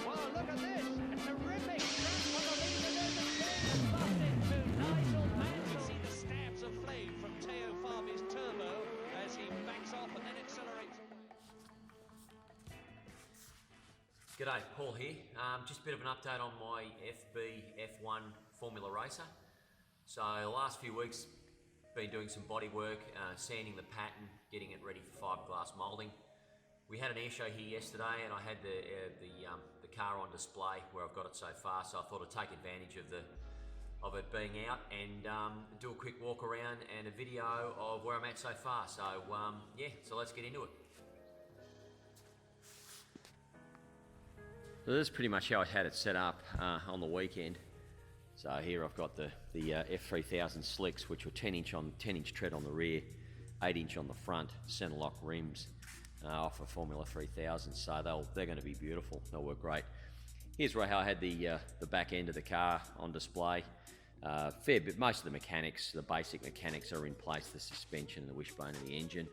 Well, look at this. A terrific crash on the lead and there's a clear spot into Nigel Mansell. See the stabs of flame from Teo Fabi's turbo as he backs off and then accelerates. G'day, Paul here. Just a bit of an update on my FB F1 Formula Racer. So the last few weeks, been doing some body work, sanding the pattern, getting it ready for fiberglass moulding. We had an air show here yesterday and I had the car on display where I've got it so far, so I thought I'd take advantage of it being out and do a quick walk around and a video of where I'm at so far. So yeah, so let's get into it. So this is pretty much how I had it set up on the weekend. So here I've got the F3000 slicks, which were 10-inch tread on the rear, 8-inch on the front, centre lock rims off a Formula 3000. So they're going to be beautiful. They'll work great. Here's how I had the back end of the car on display. Fair bit, most of the mechanics, the basic mechanics are in place. The suspension and the wishbone and the engine.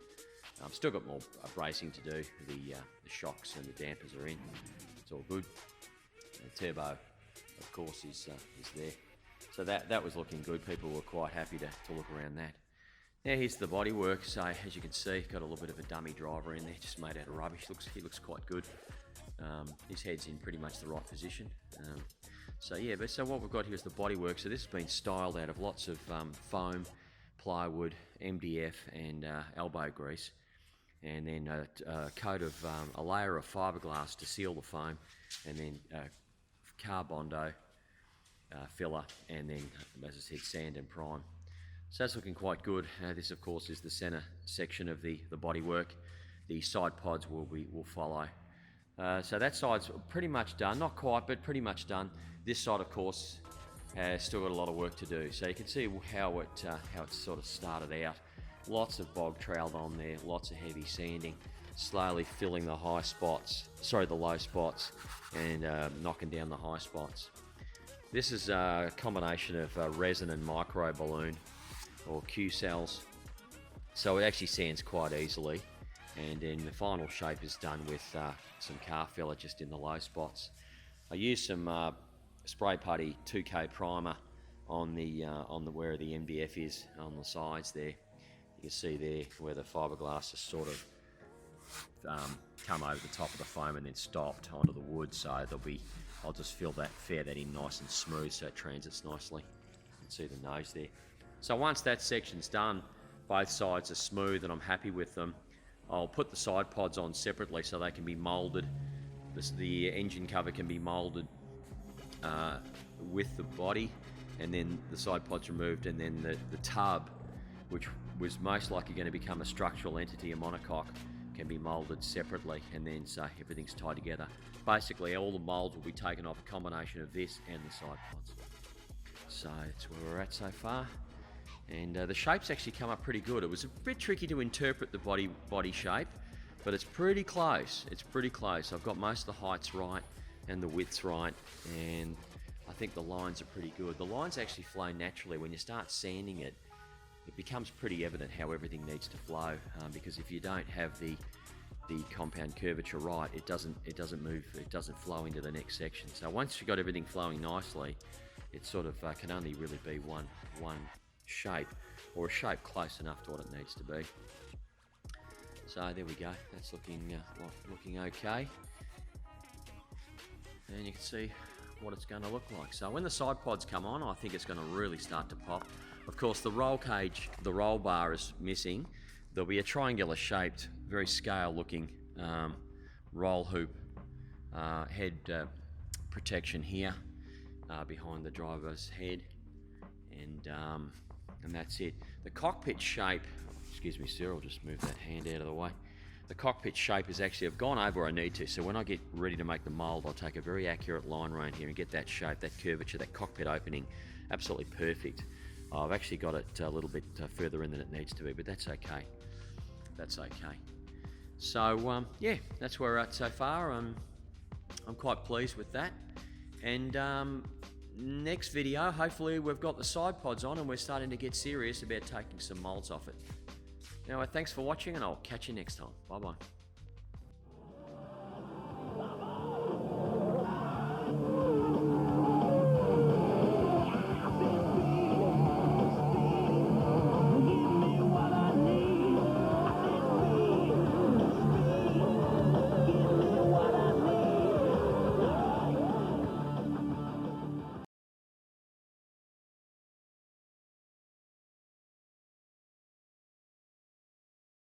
Still got more bracing to do. The shocks and the dampers are in. It's all good. The turbo, of course, is there. So that was looking good. People were quite happy to look around that. Now here's the bodywork. So as you can see, got a little bit of a dummy driver in there, just made out of rubbish. He looks quite good. His head's in pretty much the right position. So yeah, so what we've got here is the bodywork. So this has been styled out of lots of foam, plywood, MDF, and elbow grease. And then a coat of a layer of fiberglass to seal the foam, and then carbondo filler, and then, as I said, sand and prime. So that's looking quite good. This, of course, is the centre section of the bodywork. The side pods will follow. So that side's pretty much done, not quite, but pretty much done. This side, of course, has still got a lot of work to do. So you can see how it sort of started out. Lots of bog trailed on there, lots of heavy sanding, slowly filling the low spots, and knocking down the high spots. This is a combination of resin and micro balloon, or Q cells, so it actually sands quite easily. And then the final shape is done with some car filler just in the low spots. I used some spray putty 2K primer on the where the MDF is on the sides there. You can see there where the fiberglass has sort of come over the top of the foam and then stopped onto the wood. So I'll just fill that, fair that in nice and smooth so it transits nicely. You can see the nose there. So once that section's done, both sides are smooth and I'm happy with them, I'll put the side pods on separately so they can be moulded. The engine cover can be moulded with the body, and then the side pods removed, and then the tub, which was most likely going to become a structural entity, a monocoque, can be moulded separately, and then so everything's tied together. Basically, all the moulds will be taken off a combination of this and the side pods. So that's where we're at so far. And the shape's actually come up pretty good. It was a bit tricky to interpret the body shape, but it's pretty close. It's pretty close. I've got most of the heights right and the widths right, and I think the lines are pretty good. The lines actually flow naturally. When you start sanding it, it becomes pretty evident how everything needs to flow, because if you don't have the compound curvature right, it doesn't move, it doesn't flow into the next section. So once you've got everything flowing nicely, it sort of can only really be one shape, or a shape close enough to what it needs to be. So there we go, that's looking okay, and you can see what it's going to look like. So when the side pods come on, I think it's going to really start to pop. Of course, the roll cage, the roll bar is missing. There'll be a triangular shaped, very scale looking roll hoop head protection here behind the driver's head, and that's it. The cockpit shape, excuse me sir, I'll just move that hand out of the way. The cockpit shape is actually, I've gone over where I need to, so when I get ready to make the mould, I'll take a very accurate line around here and get that shape, that curvature, that cockpit opening absolutely perfect. I've actually got it a little bit further in than it needs to be, but that's okay. That's okay. So yeah, that's where we're at so far. I'm quite pleased with that. And next video, hopefully we've got the side pods on and we're starting to get serious about taking some moulds off it. Anyway, thanks for watching, and I'll catch you next time. Bye bye.